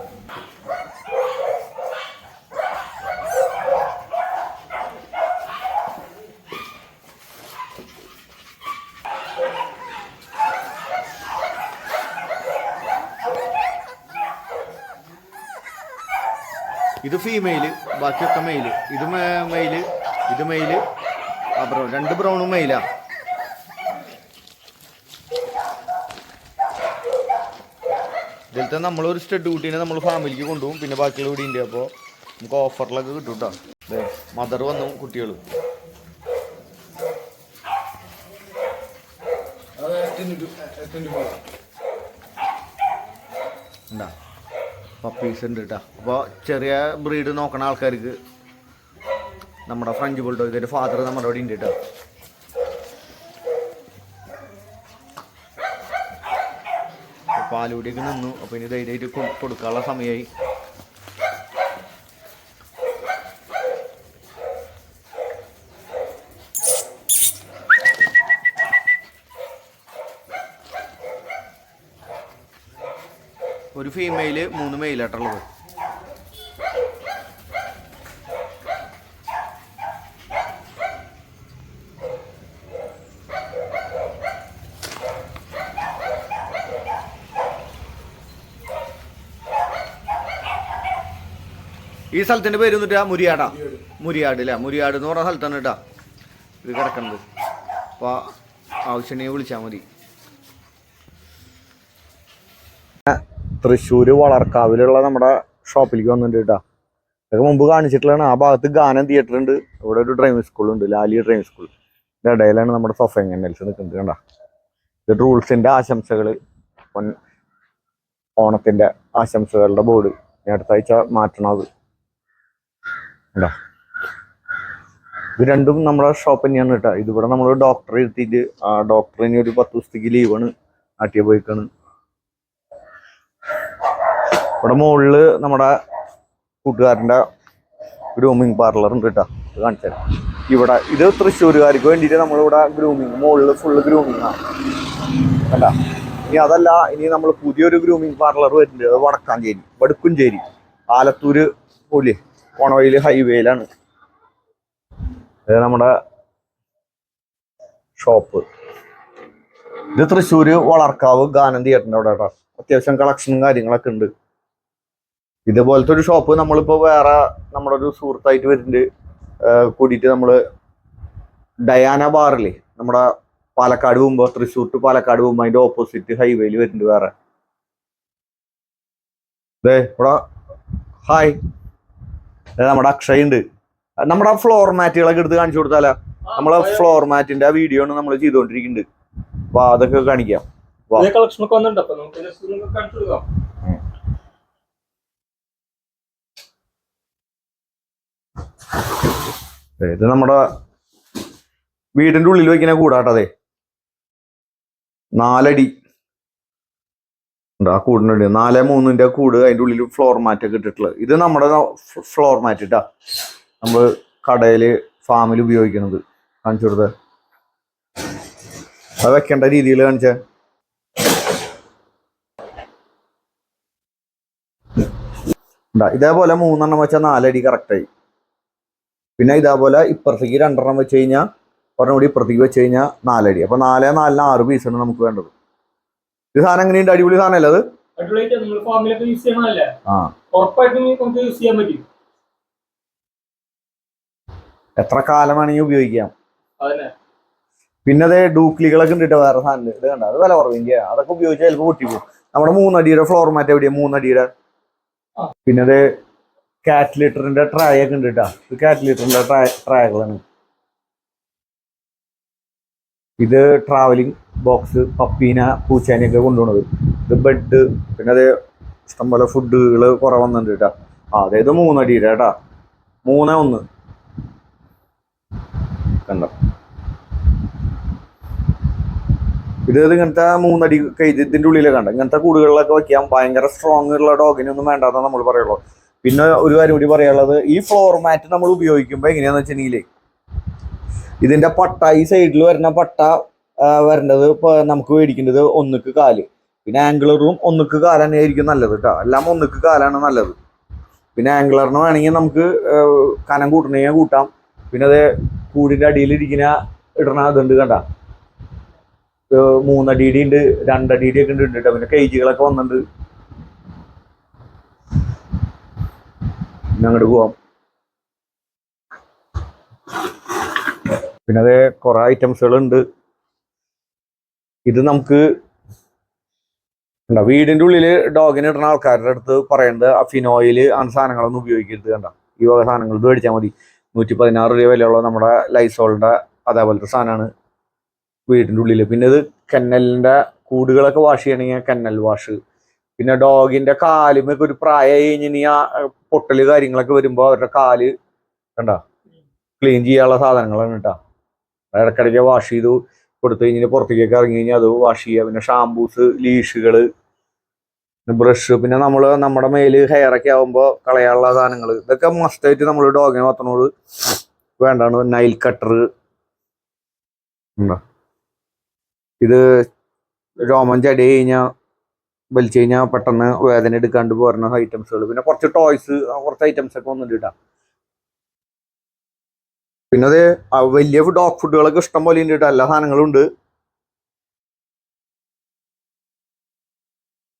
ഇത് ഫീമെയില്, ബാക്കിയൊക്കെ മെയില്. ഇത് മെയില്, ഇത് മെയില്, ആ ബ്രൗൺ, രണ്ട് ബ്രൗണും മെയിലാ. ഇതിലത്തെ നമ്മളൊരു സ്റ്റഡ് കുട്ടീനെ നമ്മൾ ഫാമിലിക്ക് കൊണ്ടുപോകും, പിന്നെ ബാക്കിയുള്ള കൂടി ഉണ്ട്. അപ്പോൾ നമുക്ക് ഓഫറിലൊക്കെ കിട്ടും കേട്ടോ. മദർ വന്നു കുട്ടികൾ. ഉണ്ടാ പപ്പീസ് ഉണ്ട് കേട്ടോ. അപ്പോൾ ചെറിയ ബ്രീഡ് നോക്കണ ആൾക്കാർക്ക് നമ്മുടെ ഫ്രഞ്ച് ബുൾഡോഗ്, ഇതിൻ്റെ ഫാദർ നമ്മുടെ അവിടെ ഉണ്ട് കേട്ടോ. പാലുകൂടിയൊക്കെ നിന്നു. അപ്പോൾ ഇനി ധൈര്യമായിട്ട് കൊടുക്കാനുള്ള സമയമായി. ഒരു ഫീമെയില് 3 മെയിലായിട്ടുള്ളത്. ഈ സ്ഥലത്തിന്റെ പേര് വന്നിട്ടാ മുരിയാടാ. മുരിയാട് അല്ലേ? മുരിയാട് എന്ന് പറഞ്ഞ സ്ഥലത്താണ് കേട്ടാ ഇത് കിടക്കുന്നത്. അപ്പോൾ ആവശ്യമുണ്ടെങ്കിൽ വിളിച്ചാൽ മതി. തൃശ്ശൂര് വളർക്കാവിലുള്ള നമ്മുടെ ഷോപ്പിലേക്ക് വന്നിട്ടുണ്ട് കേട്ടോ. അതൊക്കെ മുമ്പ് കാണിച്ചിട്ടുള്ളതാണ്. ആ ഭാഗത്ത് ഗാനം തിയേറ്റർ ഉണ്ട്. ഇവിടെ ഒരു ഡ്രൈവിംഗ് സ്കൂളുണ്ട്, ലാലി ഡ്രൈവിംഗ് സ്കൂൾ. ഇതിൻ്റെ ഇടയിലാണ് നമ്മുടെ സൊഫൈൻ കന്നൽസ് നിൽക്കുന്നത് കണ്ട. ഇത് റൂൾസിൻ്റെ ആശംസകൾ, ഓണത്തിൻ്റെ ആശംസകളുടെ ബോർഡ്. അടുത്ത ആഴ്ച മാറ്റണത് കണ്ടോ. ഇത് രണ്ടും നമ്മുടെ ഷോപ്പ് തന്നെയാണ് കേട്ടോ. ഇതിവിടെ നമ്മൾ ഡോക്ടറെ ഇരുത്തിയിട്ട് ആ ഡോക്ടറിന് ഒരു 10 ദിവസത്തേക്ക് ലീവാണ്, നാട്ടിൽ പോയിക്കാണ്. ഇവിടെ മുകളില് നമ്മുടെ കൂട്ടുകാരൻ്റെ ഗ്രൂമിങ് പാർലർ ഉണ്ട് കേട്ടോ. ഇത് കാണിച്ചാൽ ഇവിടെ ഇത് തൃശ്ശൂരുകാർക്ക് വേണ്ടിയിട്ട് നമ്മളിവിടെ ഗ്രൂമിങ്, മുകളിൽ ഫുള്ള് ഗ്രൂമിങ് ആണ് കണ്ട. ഇനി അതല്ല, ഇനി നമ്മൾ പുതിയൊരു ഗ്രൂമിങ് പാർലർ വരുന്നുണ്ട്. അത് വടക്കാഞ്ചേരി, വടുക്കുംചേരി, ആലത്തൂര് പോലെ ഓണവയിൽ ഹൈവേയിലാണ്. ഇത് നമ്മുടെ ഷോപ്പ്. ഇത് തൃശ്ശൂര് വളർക്കാവ് ഗാനം തിയേറ്ററിൻ്റെ അവിടെ കേട്ടോ. അത്യാവശ്യം കളക്ഷനും കാര്യങ്ങളൊക്കെ ഉണ്ട്. ഇതുപോലത്തെ ഒരു ഷോപ്പ് നമ്മളിപ്പോൾ വേറെ നമ്മുടെ ഒരു സുഹൃത്തായിട്ട് വരുന്നുണ്ട് കൂടിയിട്ട്. നമ്മൾ ഡയാന ബാറില്ലേ, നമ്മുടെ പാലക്കാട് പോകുമ്പോൾ, തൃശ്ശൂർ ടു പാലക്കാട് പോകുമ്പോൾ അതിൻ്റെ ഓപ്പോസിറ്റ് ഹൈവേയിൽ വരുന്നുണ്ട് വേറെ. അതെ ഇവിടെ ഹായ്, നമ്മുടെ അക്ഷയ് ഉണ്ട്. നമ്മുടെ ഫ്ലോർ മാറ്റുകളൊക്കെ എടുത്ത് കാണിച്ചു കൊടുത്താലോ? നമ്മളെ ഫ്ലോർ മാറ്റിന്റെ ആ വീഡിയോ ആണ് നമ്മൾ ചെയ്തുകൊണ്ടിരിക്കുന്നുണ്ട്. അപ്പൊ അതൊക്കെ കാണിക്കാം. ഇത് നമ്മുടെ വീടിന്റെ ഉള്ളിൽ വെക്കുന്ന കൂടാട്ടതെ. 4 അടി ആ കൂടിനുണ്ട്. 4-3 കൂട്, അതിൻ്റെ ഉള്ളിൽ ഫ്ലോർ മാറ്റ് ഒക്കെ ഇട്ടിട്ടുള്ളത്. ഇത് നമ്മുടെ ഫ്ലോർ മാറ്റ് ഇട്ടാ നമ്മൾ കടയില് ഫാമിൽ ഉപയോഗിക്കുന്നത്. കാണിച്ചു കൊടുത്ത അത് വെക്കേണ്ട രീതിയിൽ കാണിച്ചേ. ഇതേപോലെ 3 വെച്ചാൽ 4 അടി കറക്റ്റായി. പിന്നെ ഇതേപോലെ ഇപ്പുറത്തേക്ക് 2 വെച്ച് കഴിഞ്ഞാൽ ഒരെണ്ണം കൂടി ഇപ്പുറത്തേക്ക് വെച്ച് കഴിഞ്ഞാൽ 4 അടി. അപ്പൊ 4 4 6 പീസാണ് നമുക്ക് വേണ്ടത്. ഇത് സാധനം എങ്ങനെയുണ്ട്? അടിപൊളി സാധനമല്ലേ അത്? എത്ര കാലം വേണമെങ്കിൽ ഉപയോഗിക്കാം. പിന്നെ അതേ ഡൂക്ലികളൊക്കെ ഉണ്ട് വേറെ സാധനം. ഇത് കണ്ട, അത് വില കുറവില്ല. അതൊക്കെ ഉപയോഗിച്ചാൽ ചിലപ്പോൾ പൊട്ടിപ്പോകും. നമ്മുടെ 3 അടിയുടെ ഫ്ലോർ മാറ്റ് എവിടെയാ? 3 അടിയുടെ. പിന്നെ അത് കാൽക്കുലേറ്ററിന്റെ ട്രേ ഒക്കെ ഉണ്ട് കേട്ടാ. ഇത് കാൽക്കുലേറ്ററിന്റെ ട്രേകളാണ്. ഇത് ട്രാവലിംഗ് ബോക്സ്, പപ്പീനെ പൂച്ചേനെയൊക്കെ കൊണ്ടുപോകുന്നത്. ഇത് ബെഡ്. പിന്നെ അത് ഇഷ്ടംപോലെ ഫുഡുകൾ കുറെ വന്നിട്ടുണ്ട് കേട്ടാ. അതായത് 3 അടിയുടെ കേട്ടാ. 3-1 കണ്ടോ. ഇത് ഇങ്ങനത്തെ 3 അടി ഇതിന്റെ ഉള്ളിലൊക്കെ കണ്ട. ഇങ്ങനത്തെ കൂടുകളിലൊക്കെ വെക്കാൻ ഭയങ്കര സ്ട്രോങ് ഉള്ള ഡോഗിനൊന്നും വേണ്ടാന്ന് നമ്മൾ പറയുള്ളൂ. പിന്നെ ഒരു കാര്യം കൂടി പറയാനുള്ളത്, ഈ ഫ്ലോർ മാറ്റ് നമ്മൾ ഉപയോഗിക്കുമ്പോൾ എങ്ങനെയാന്ന് വെച്ചിട്ടുണ്ടെങ്കിൽ ഇതിന്റെ പട്ട, ഈ സൈഡിൽ വരുന്ന പട്ട വരേണ്ടത് ഇപ്പൊ നമുക്ക് മേടിക്കേണ്ടത് 1 കാല്. പിന്നെ ആംഗിളറും 1 കാല് തന്നെ ആയിരിക്കും നല്ലത് കേട്ടോ. എല്ലാം 1 കാലാണ് നല്ലത്. പിന്നെ ആംഗിളറിന് വേണമെങ്കിൽ നമുക്ക് കനം കൂട്ടണമെങ്കിൽ കൂട്ടാം. പിന്നെ അത് കൂടിന്റെ അടിയിലിരിക്കുന്ന ഇടണ അതുണ്ട് കണ്ട. 3 അടിയുടെ ഉണ്ട്, 2 അടിയുടെ ഒക്കെ ഉണ്ട് കേട്ടോ. പിന്നെ കേജുകളൊക്കെ വന്നിട്ടുണ്ട്. പിന്നെ അങ്ങോട്ട് പോവാം. പിന്നെ അത് കുറെ ഐറ്റംസുകൾ ഉണ്ട്. ഇത് നമുക്ക് വീടിന്റെ ഉള്ളില് ഡോഗിന് ഇടുന്ന ആൾക്കാരുടെ അടുത്ത് പറയുന്നത് ഫിനോയില് അങ്ങനെ സാധനങ്ങളൊന്നും ഉപയോഗിക്കരുത്. കണ്ട, ഈ വക സാധനങ്ങൾ ഇത് മേടിച്ചാൽ മതി. 116 രൂപ വിലയുള്ള നമ്മുടെ ലൈസോളിന്റെ അതേപോലത്തെ സാധനമാണ് വീടിന്റെ ഉള്ളില്. പിന്നെ ഇത് കെന്നലിന്റെ കൂടുകളൊക്കെ വാഷ് ചെയ്യണമെങ്കിൽ കെന്നൽ വാഷ്. പിന്നെ ഡോഗിന്റെ കാലുമൊക്കെ ഒരു പ്രായമായി കഴിഞ്ഞാൽ പൊട്ടല് കാര്യങ്ങളൊക്കെ വരുമ്പോൾ അവരുടെ കാല് കണ്ട ക്ലീൻ ചെയ്യാനുള്ള സാധനങ്ങളാണ് കേട്ടോ. ഇടയ്ക്കിടയ്ക്ക് വാഷ് ചെയ്തു കൊടുത്തു കഴിഞ്ഞാൽ പുറത്തേക്കൊക്കെ ഇറങ്ങി കഴിഞ്ഞാൽ അത് വാഷ് ചെയ്യുക. പിന്നെ ഷാംപൂസ്, ലീഷുകള്, ബ്രഷ്. പിന്നെ നമ്മൾ നമ്മുടെ മേല് ഹെയറൊക്കെ ആകുമ്പോൾ കളയാനുള്ള സാധനങ്ങൾ, ഇതൊക്കെ മസ്റ്റായിട്ട് നമ്മൾ ഡോഗിനെ വളർത്തുന്നോട് വേണ്ടാണ്. Nile cutter. ഇത് രോമം ചടി കഴിഞ്ഞാൽ വലിച്ചു കഴിഞ്ഞാൽ പെട്ടെന്ന് വേദന എടുക്കാണ്ട് പോരുന്ന ഐറ്റംസുകൾ. പിന്നെ കുറച്ച് ടോയ്സ്, കുറച്ച് ഐറ്റംസ് ഒക്കെ വന്നിട്ട് കേട്ടോ. പിന്നെ അത് വലിയ ഡോഗ് ഫുഡുകളൊക്കെ ഇഷ്ടം പോലെ ഉണ്ട് കേട്ടോ. എല്ലാ സാധനങ്ങളും ഉണ്ട്.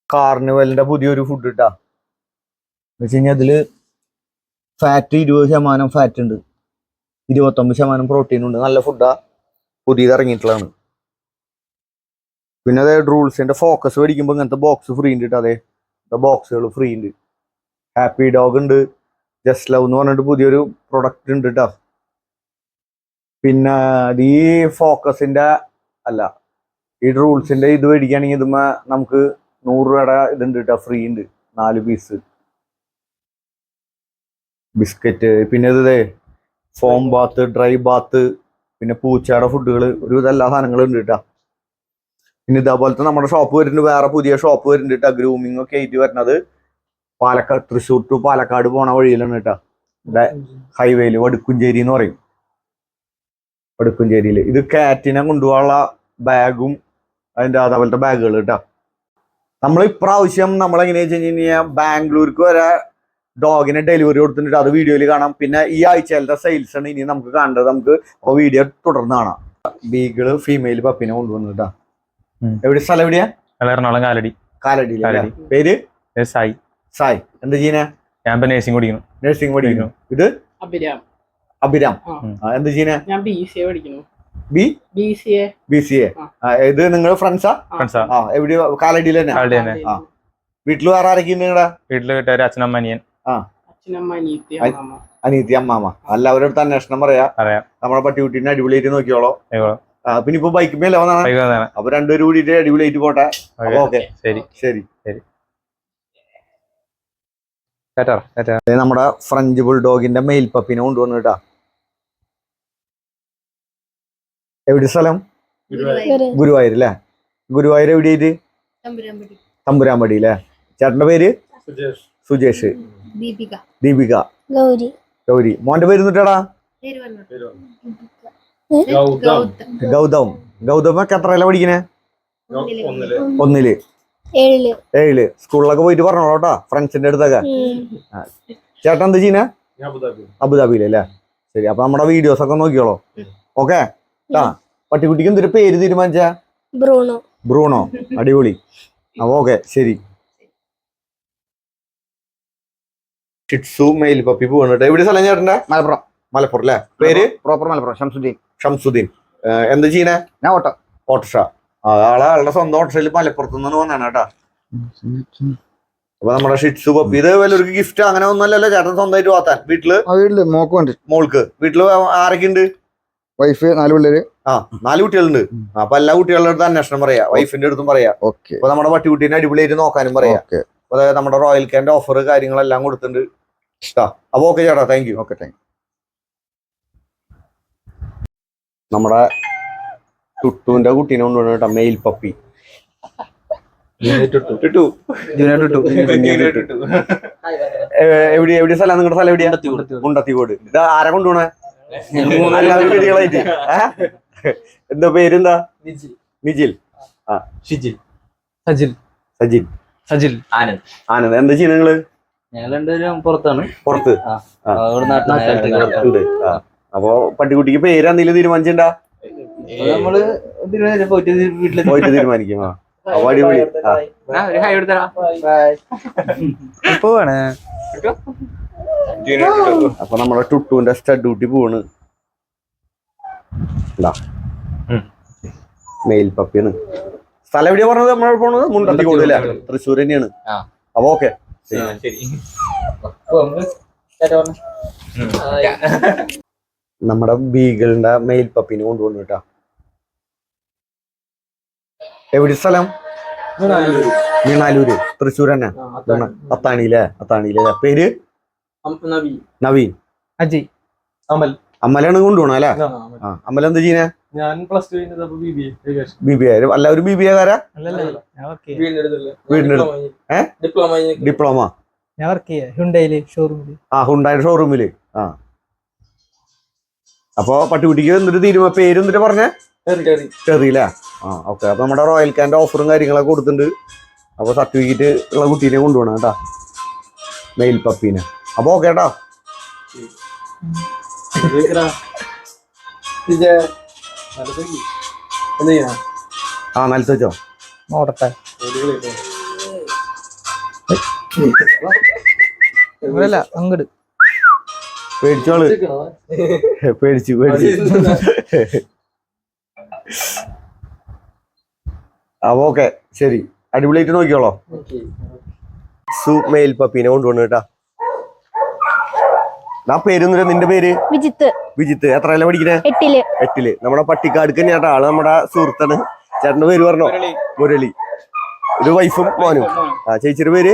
കാർണിവലിന്റെ പുതിയൊരു ഫുഡ് കിട്ടാ എന്ന് വെച്ച് കഴിഞ്ഞാൽ അതില് ഫാറ്റ് 20% ഫാറ്റ് ഉണ്ട്, 29% പ്രോട്ടീൻ ഉണ്ട്. നല്ല ഫുഡാ, പുതിയത് ഇറങ്ങിയിട്ടുള്ളതാണ്. പിന്നെ അതായത് റൂൾസിന്റെ ഫോക്കസ് മേടിക്കുമ്പോൾ ഇങ്ങനത്തെ ബോക്സ് ഫ്രീ ഉണ്ട് കേട്ടോ. അതെ, ബോക്സുകൾ ഫ്രീ ഉണ്ട്. ഹാപ്പി ഡോഗ് ഉണ്ട്. ജസ്റ്റ് ലവ് എന്ന് പറഞ്ഞിട്ട് പുതിയൊരു പ്രൊഡക്റ്റ് ഉണ്ട് കേട്ടോ. പിന്നെ ഈ ഫോക്കസിന്റെ അല്ല, ഈ റൂൾസിന്റെ ഇത് മേടിക്കുകയാണെങ്കിൽ ഇതുമ്മ നമുക്ക് 100 രൂപയുടെ ഇതുണ്ട് കേട്ടോ, ഫ്രീ ഉണ്ട്. 4 പീസ് ബിസ്ക്കറ്റ്. പിന്നെ ഇത് ഫോം ബാത്ത്, ഡ്രൈ ബാത്ത്, പിന്നെ പൂച്ചയുടെ ഫുഡുകൾ, ഒരുവിധം എല്ലാ സാധനങ്ങളും ഉണ്ട് കേട്ടോ. പിന്നെ ഇതേപോലത്തെ നമ്മുടെ ഷോപ്പ് വരുന്നുണ്ട്, വേറെ പുതിയ ഷോപ്പ് വരുന്നുണ്ട് കേട്ടോ. ഗ്രൂമിംഗ് ഒക്കെ ആയിട്ട് വരുന്നത് പാലക്കാട്, തൃശ്ശൂർ ടു പാലക്കാട് പോണ വഴിയിലാണ് കേട്ടോ. ഹൈവേയിൽ വടുക്കുംചേരി എന്ന് പറയും. വടുക്കുംചേരിയിൽ ഇത് കാറ്റിനെ കൊണ്ടുപോകാനുള്ള ബാഗും അതിന്റെ അതേപോലത്തെ ബാഗുകൾ കേട്ടോ. നമ്മൾ ഇപ്രാവശ്യം നമ്മളെങ്ങനെയാ വെച്ച് കഴിഞ്ഞാൽ ബാംഗ്ലൂർക്ക് വരെ ഡോഗിനെ ഡെലിവറി കൊടുത്തിട്ട് അത് വീഡിയോയിൽ കാണാം. പിന്നെ ഈ ആഴ്ചയിലത്തെ സെയിൽസ് ആണ് ഇനി നമുക്ക് കാണേണ്ടത്. നമുക്ക് അപ്പോൾ വീഡിയോ തുടർന്ന് കാണാം. ബീഗിള് ഫീമെയിൽ പപ്പിനെ കൊണ്ടുവന്നിട്ടാ. എവിടെ സ്ഥലം എവിടെയാ? എറണാകുളം കാലടി. കാലടി. പേര് സായി. സായി. എന്താ ചെയ്യുന്നേ? ഞാൻ ഇപ്പൊ നഴ്സിംഗ് പഠിക്കുന്നു. ഇത് അഭിരാം. എന്താ ചെയ്യുന്നേ? ഞാൻ BCA പഠിക്കുന്നു. BCA. ഇത് നിങ്ങളുടെ ഫ്രണ്ട്സാ? എവിടെ? കാലടിയിൽ തന്നെ. വീട്ടിൽ വേറെ ആരൊക്കെ നിങ്ങളുടെ? വീട്ടില് വീട്ടുകാര്, അച്ഛനമ്മ, അനിയൻ, അനിയത്തി, അമ്മാമ. എല്ലാവരുടെ അടുത്ത് അന്വേഷണം പറയാ. നമ്മുടെ പട്ടിക്കുട്ടീനെ അടിപൊളിയായിട്ട് നോക്കിയോളോ. പിന്നെ ഇപ്പൊ ബൈക്ക് മേലെ വന്നാണ്. അപ്പൊ രണ്ടുപേരും കൂടിയിട്ട് അടിപൊളിയായിട്ട് പോട്ടെ. ഓക്കെ, ശരി. നമ്മുടെ ഫ്രഞ്ച് ബുൾഡോഗിന്റെ മെയിൽ പപ്പിനെ കൊണ്ടുവന്നു കേട്ടാ. എവിടെ സ്ഥലം? ഗുരുവായൂർ അല്ലേ? ഗുരുവായൂർ എവിടെയായിട്ട്? തമ്പുരാമ്പടി അല്ലേ? ചേട്ടന്റെ പേര്? സുജേഷ്. ദീപിക. ഗൗരി. മോന്റെ പേര് എന്നിട്ടാടാ? ഗൗതമൊക്കെ എത്രയല്ല പഠിക്കണേ? 1 7 സ്കൂളിലൊക്കെ പോയിട്ട് പറഞ്ഞോളൂട്ടാ, ഫ്രണ്ട്സിന്റെ അടുത്തൊക്കെ. ചേട്ടൻ എന്താ ചെയ്യുന്നേ? അബുദാബിയിലല്ലേ? ശരി. അപ്പൊ നമ്മുടെ വീഡിയോസ് ഒക്കെ നോക്കിയോളൂ. ഓക്കെ. പട്ടിക്കുട്ടിക്ക് എന്തൊരു പേര് തീരുമാനിച്ചാ? ബ്രൂണോ, അടിപൊളി. അപ്പൊ ഓക്കെ, ശരി. ഷിറ്റ്സു മെയിൽ പപ്പി പോകണം. എവിടെ സ്ഥലം ചേട്ടൻ്റെ? മലപ്പുറം. മലപ്പുറം അല്ലേ? പേര്? പ്രോപ്പർ മലപ്പുറം. ഷംസുദ്ദീൻ. എന്ത് ചെയ്യണേ? ഞാൻ ഓട്ടോ. ഓട്ടോറിക്ഷ. ആളുടെ സ്വന്തം ഓട്ടോറിക്ഷയിൽ മലപ്പുറത്ത് നിന്ന് വന്നാണ് കേട്ടാ. അപ്പൊ നമ്മുടെ ഷിറ്റ്സു പപ്പി ഇത് വല്ലവർക്ക് ഗിഫ്റ്റ് അങ്ങനെ ഒന്നുമല്ലല്ലോ ചേട്ടൻ സ്വന്തമായിട്ട് പോത്താൻ? വീട്ടില് മോക്കുണ്ട്. മോൾക്ക് വീട്ടില് ആരൊക്കെ ഉണ്ട്? വൈഫ്, 4 പിള്ളേര്. 4 കുട്ടികളുണ്ട്. അപ്പൊ എല്ലാ കുട്ടികളുടെ അടുത്ത് അന്വേഷണം പറയാ, വൈഫിന്റെ അടുത്തും പറയാ. ഓക്കെ. അപ്പൊ നമ്മുടെ പട്ടിക്കുട്ടീനെ അടിപൊളിയായിട്ട് നോക്കാനും പറയാ. അപ്പൊ നമ്മുടെ റോയൽ കാന്റെ ഓഫർ കാര്യങ്ങളെല്ലാം കൊടുത്തിട്ടുണ്ട്. ഇഷ്ടാ. അപ്പൊ ഓക്കെ ചേട്ടാ, thank you. Okay, thank you. നമ്മുടെ ടുട്ടുവിന്റെ കുട്ടീനെ കൊണ്ടുവന്നു കേട്ടോ, മെയിൽ പപ്പി. എവിടെ സ്ഥലം? നിങ്ങളുടെ സ്ഥലം എവിടെയാ? മുണ്ടത്തിക്കോട്. ഇത് ആരെ കൊണ്ടുപോണേ? എല്ലാവരും വീടുകളായിട്ട്. എന്താ പേരെന്താ? നിജിൽ. സജിൻ. ആനന്ദ്. എന്താ ചെയ്യുന്നത് നിങ്ങള്? പുറത്ത്. ഉണ്ട്. അപ്പൊ പട്ടിക്കുട്ടിക്ക് പേര് എന്തെങ്കിലും തീരുമാനിച്ചിട്ടുണ്ടാ? പോയിട്ട് തീരുമാനിക്കും. അപ്പൊ അടിപൊളി. അപ്പൊ നമ്മുടെ ടുട്ടുവിന്റെ സ്റ്റഡ് ഡ്യൂട്ടി പോവാണ്. മെയിൽ പപ്പിയാണ്. സ്ഥലം എവിടെയാ പറഞ്ഞത്? നമ്മളെ പോണത് മുണ്ടത്തിക്കോട് അല്ലേ? തൃശ്ശൂർ തന്നെയാണ്. അപ്പൊ ഓക്കെ, നമ്മുടെ ബീഗിളിന്റെ മെയിൽ പപ്പിനെ കൊണ്ടുപോകുന്നു കേട്ടാ. എവിടെ സ്ഥലം? മീണാലൂര്. തൃശ്ശൂർ തന്നെ. അത്താണിയിലെ. പേര്? നവീൻ. അജയ്. അമ്മലാണ് കൊണ്ടുപോകണം അല്ലേ? അമ്മല എന്താ ചെയ്യുന്നേ? ഞാൻ +2 BBA. എല്ലാവരും BBA കാരാ? വീടിന്റെ ഡിപ്ലോമ. ഞാൻ വർക്ക് ചെയ്യാ ഹുണ്ടായില് ഷോറൂമില്. ഹുണ്ടായുടെ ഷോറൂമില്. അപ്പൊ പട്ടിക്കുട്ടിക്ക് എന്തൊരു പേര് എന്തിട്ട് പറഞ്ഞേ? ടെറിയില്ലേ? ഓക്കെ. അപ്പൊ നമ്മുടെ റോയൽ കാന്റെ ഓഫറും കാര്യങ്ങളൊക്കെ കൊടുത്തിട്ടുണ്ട്. അപ്പൊ സർട്ടിഫിക്കറ്റ് ഉള്ള കുട്ടീനെ കൊണ്ടുപോകണം കേട്ടാ, മെയിൽ പപ്പീനെ. അപ്പൊ ഓക്കെ കേട്ടോ. നിലത്ത് വെച്ചോ. നോടട്ടെ. അങ്ങട് പേടിച്ചോള്. പേടിച്ചു. അപ്പൊ ഓക്കെ, ശരി. അടിപൊളിയായിട്ട് നോക്കിയോളോ. മെയിൽ പപ്പീനെ കൊണ്ടുപോകണം കേട്ടാ. പേരൊന്നുമില്ല. നിന്റെ പേര്? വിജിത്ത്. എത്രയല്ല പഠിക്കണേ? 8ല്. നമ്മുടെ പട്ടിക്കാട് തന്നെയാട്ടാ. ആള് നമ്മുടെ സുഹൃത്താണ്. ചേട്ടന്റെ പേര് പറഞ്ഞോ? മുരളി. ഒരു വൈഫും മോനും. ചേച്ചിയുടെ പേര്?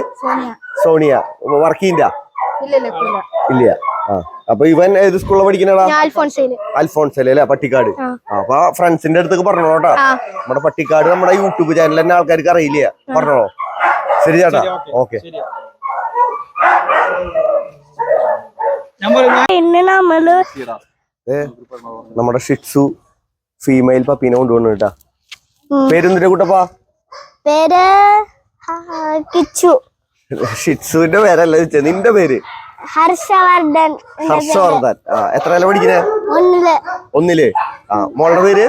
സോണിയ. വർക്ക് ചെയ്യണ്ട? ഇല്ല. അപ്പൊ ഇവൻ ഏത് സ്കൂളിലാണ് പഠിക്കണടാ? അൽഫോൺസേല അല്ലേ? പട്ടിക്കാട്. അപ്പൊ ഫ്രണ്ട്സിന്റെ അടുത്തൊക്കെ പറഞ്ഞോ കേട്ടാ. നമ്മുടെ പട്ടിക്കാട് നമ്മുടെ യൂട്യൂബ് ചാനൽ തന്നെ ആൾക്കാർക്ക് അറിയില്ല. പറഞ്ഞോ. ശരി ചേട്ടാ, ഓക്കെ. നമ്മുടെ ഷിറ്റ്സു ഫീമെയിൽ പപ്പീനെ കൊണ്ടുപോകണം കേട്ടാ. പേരെന്തിന്റെ കൂട്ടപ്പാ? പേര് കിച്ചു. ഷിറ്റ്സുവിന്റെ പേരല്ല ചോദിച്ചത്, നിന്റെ പേര്? ഹർഷവർദ്ധൻ. എത്രയല്ല പഠിക്കണേ? 1ല്. മോളുടെ പേര്?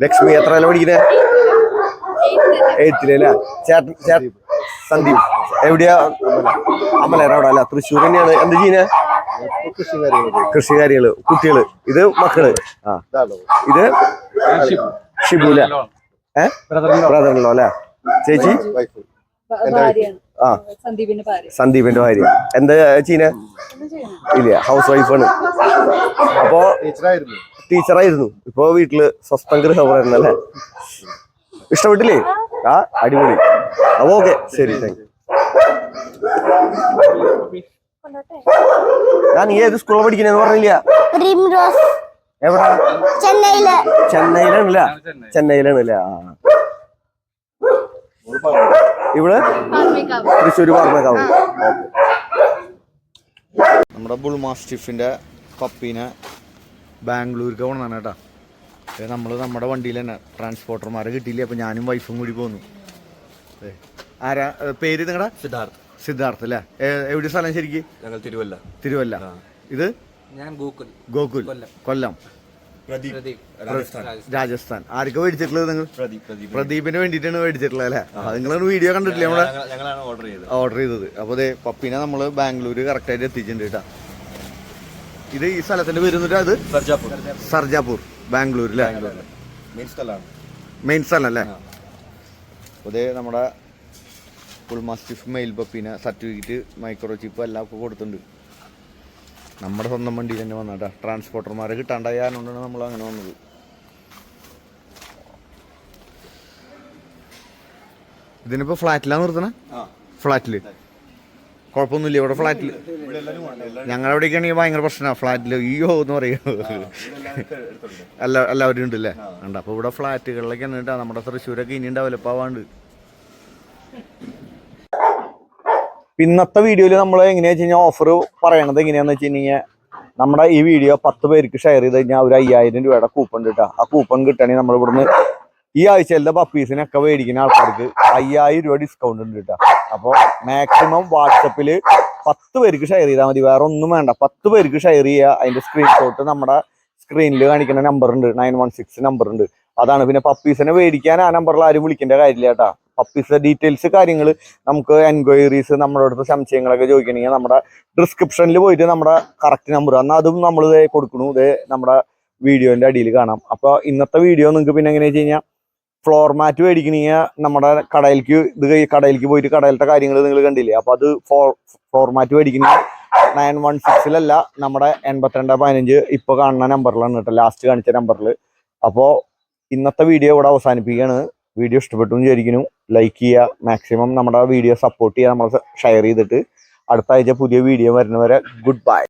ലക്ഷ്മി. എത്രയല്ല പഠിക്കണേ? 8ല് അല്ലേ? ചേട്ടൻ സന്ദീപ്. എവിടെയാ? അമലേര അവിടെ അല്ല, തൃശ്ശൂർ തന്നെയാണ്. എന്ത് ചെയ്യുന്നേ? കൃഷികാരികള്. കുട്ടികള്. ഇത് മക്കള്. ഇത് ഷിബുല. ബ്രദറിലോ അല്ലേ? ചേച്ചി? സന്ദീപിന്റെ ഭാര്യ. എന്താ ചെയ്യുന്നേ? ഇല്ല, ഹൗസ് വൈഫാണ്. അപ്പോ ടീച്ചറായിരുന്നു. ഇപ്പൊ വീട്ടില് സ്വസ്ഥം ഗൃഹമായിരുന്നു അല്ലേ? ഇഷ്ടപ്പെട്ടില്ലേ? അടിപൊളി. അപ്പൊ ഓക്കെ, ശരി, താങ്ക് യു. നീ ഏത് സ്കൂളിൽ പഠിക്കണെന്ന് പറഞ്ഞില്ല? എവിടാ? ചെന്നൈയിലാണല്ലേ? ഇവിടെ തൃശ്ശൂർ പാർമേക്കാവ്. നമ്മുടെ ബുൾ മാസ്റ്റിഫിന്റെ പപ്പീനെ ബാംഗ്ലൂർക്ക് കൊണ്ടാണ് കേട്ടാ. നമ്മുടെ വണ്ടിയിൽ തന്നെ ട്രാൻസ്പോർട്ടർമാരെ കിട്ടിയില്ല. അപ്പൊ ഞാനും വൈഫും കൂടി പോന്നു. ആരാ പേര് നിങ്ങളുടെ? സിദ്ധാർത്ഥ് അല്ലേ? എവിടെ സ്ഥലം ശരിക്കും? ഞങ്ങൾ തിരുവല്ല. ഇത്? ഞാൻ ഗോകുൽ. കൊല്ലം. രാജസ്ഥാൻ. ആർക്ക് മേടിച്ചിട്ടുള്ളത് നിങ്ങൾ? പ്രദീപിന് വേണ്ടിയിട്ടാണ് മേടിച്ചിട്ടുള്ളത് അല്ലേ? നിങ്ങളൊരു വീഡിയോ കണ്ടിട്ടില്ലേ നമ്മളെ ഓർഡർ ചെയ്തത്? അപ്പൊ അതെ പപ്പീനെ നമ്മള് ബാംഗ്ലൂര് കറക്റ്റ് ആയിട്ട് എത്തിച്ചിട്ടുണ്ട് കേട്ടാ. ഇത് ഈ സ്ഥലത്തിന്റെ പേര് അത് സർജാപൂർ ബാംഗ്ലൂർ അല്ലേ? മെയിൻ സ്ഥലം അല്ലേ? അതെ നമ്മുടെ ഫുൾ മാസ്റ്റിഫ് മെയിൽ പപ്പീനെ സർട്ടിഫിക്കറ്റ് മൈക്രോ ചിപ്പ് എല്ലാം ഒക്കെ കൊടുത്തിട്ടുണ്ട്. നമ്മുടെ സ്വന്തം വണ്ടിയിൽ തന്നെ വന്നട്ടാ. ട്രാൻസ്പോർട്ടർമാരെ കിട്ടാണ്ടായ കാരണമാണ് നമ്മൾ അങ്ങനെ വന്നത്. ഇതിനിപ്പോ ഫ്ലാറ്റിലാണ് നിർത്തണേ? ഫ്ലാറ്റില് കുഴപ്പമൊന്നുമില്ല. ഇവിടെ ഫ്ലാറ്റില് ഞങ്ങളവിടേക്കാണെങ്കിൽ ഭയങ്കര പ്രശ്നമാണ് ഫ്ലാറ്റില്. അയ്യോ എന്ന് പറയുമോ എല്ലാവരും ഉണ്ട് അല്ലേ? ഉണ്ട്. അപ്പൊ ഇവിടെ ഫ്ലാറ്റുകളിലൊക്കെ ഉണ്ട്. നമ്മുടെ തൃശ്ശൂരൊക്കെ ഇനി ഡെവലപ്പ് ആവാണ്ട്. ഇന്നത്തെ വീഡിയോയിൽ നമ്മൾ എങ്ങനെയാ വെച്ച് കഴിഞ്ഞാൽ ഓഫർ പറയണത് എങ്ങനെയാന്ന് വെച്ച് കഴിഞ്ഞാൽ നമ്മുടെ ഈ വീഡിയോ 10 പേർക്ക് ഷെയർ ചെയ്ത് കഴിഞ്ഞാൽ ഒരു 5000 രൂപയുടെ കൂപ്പൺ കിട്ടുക. ആ കൂപ്പൺ കിട്ടുകയാണെങ്കിൽ നമ്മൾ ഇവിടുന്ന് ഈ ആഴ്ചയിലെ പപ്പീസിനൊക്കെ മേടിക്കുന്ന ആൾക്കാർക്ക് 5000 രൂപ ഡിസ്കൗണ്ട് ഉണ്ട് കേട്ടോ. അപ്പോൾ മാക്സിമം വാട്സപ്പിൽ 10 പേർക്ക് ഷെയർ ചെയ്താൽ മതി. വേറെ ഒന്നും വേണ്ട. 10 പേർക്ക് ഷെയർ ചെയ്യുക. അതിന്റെ സ്ക്രീൻഷോട്ട് നമ്മുടെ സ്ക്രീനിൽ കാണിക്കുന്ന നമ്പർ ഉണ്ട്, 916 നമ്പർ ഉണ്ട്. അതാണ്. പിന്നെ പപ്പീസിനെ മേടിക്കാൻ ആ നമ്പറിൽ ആരും വിളിക്കേണ്ട കാര്യമില്ല കേട്ടോ. പപ്പീസിന്റെ ഡീറ്റെയിൽസ് കാര്യങ്ങൾ നമുക്ക് എൻക്വയറീസ് നമ്മുടെ അടുത്ത് സംശയങ്ങളൊക്കെ ചോദിക്കണമെങ്കിൽ നമ്മുടെ ഡിസ്ക്രിപ്ഷനിൽ പോയിട്ട് നമ്മുടെ കറക്റ്റ് നമ്പർ എന്നാൽ അതും നമ്മൾ കൊടുക്കണു. ഇത് നമ്മുടെ വീഡിയോന്റെ അടിയിൽ കാണാം. അപ്പോൾ ഇന്നത്തെ വീഡിയോ നിങ്ങൾക്ക് പിന്നെ എങ്ങനെയാ വെച്ച് കഴിഞ്ഞാൽ ഫ്ലോർ മാറ്റ് മേടിക്കണമെങ്കിൽ നമ്മുടെ കടയിലേക്ക് പോയിട്ട് കടയിലത്തെ കാര്യങ്ങൾ നിങ്ങൾ കണ്ടില്ലേ? അപ്പോൾ അത് ഫ്ലോർ മാറ്റ് മേടിക്കണമെങ്കിൽ 916 നമ്മുടെ 8215 ഇപ്പോൾ കാണുന്ന നമ്പറിലാണ് കേട്ടോ, ലാസ്റ്റ് കാണിച്ച നമ്പറിൽ. അപ്പോൾ ഇന്നത്തെ വീഡിയോ ഇവിടെ അവസാനിപ്പിക്കുകയാണ്. വീഡിയോ ഇഷ്ടപ്പെട്ടു എന്ന് വിചാരിക്കുന്നു. ലൈക്ക് ചെയ്യുക, മാക്സിമം നമ്മുടെ വീഡിയോ സപ്പോർട്ട് ചെയ്യുക, നമ്മൾ ഷെയർ ചെയ്തിട്ട്. അടുത്ത ആഴ്ച പുതിയ വീഡിയോ വരുന്നവരെ ഗുഡ് ബൈ.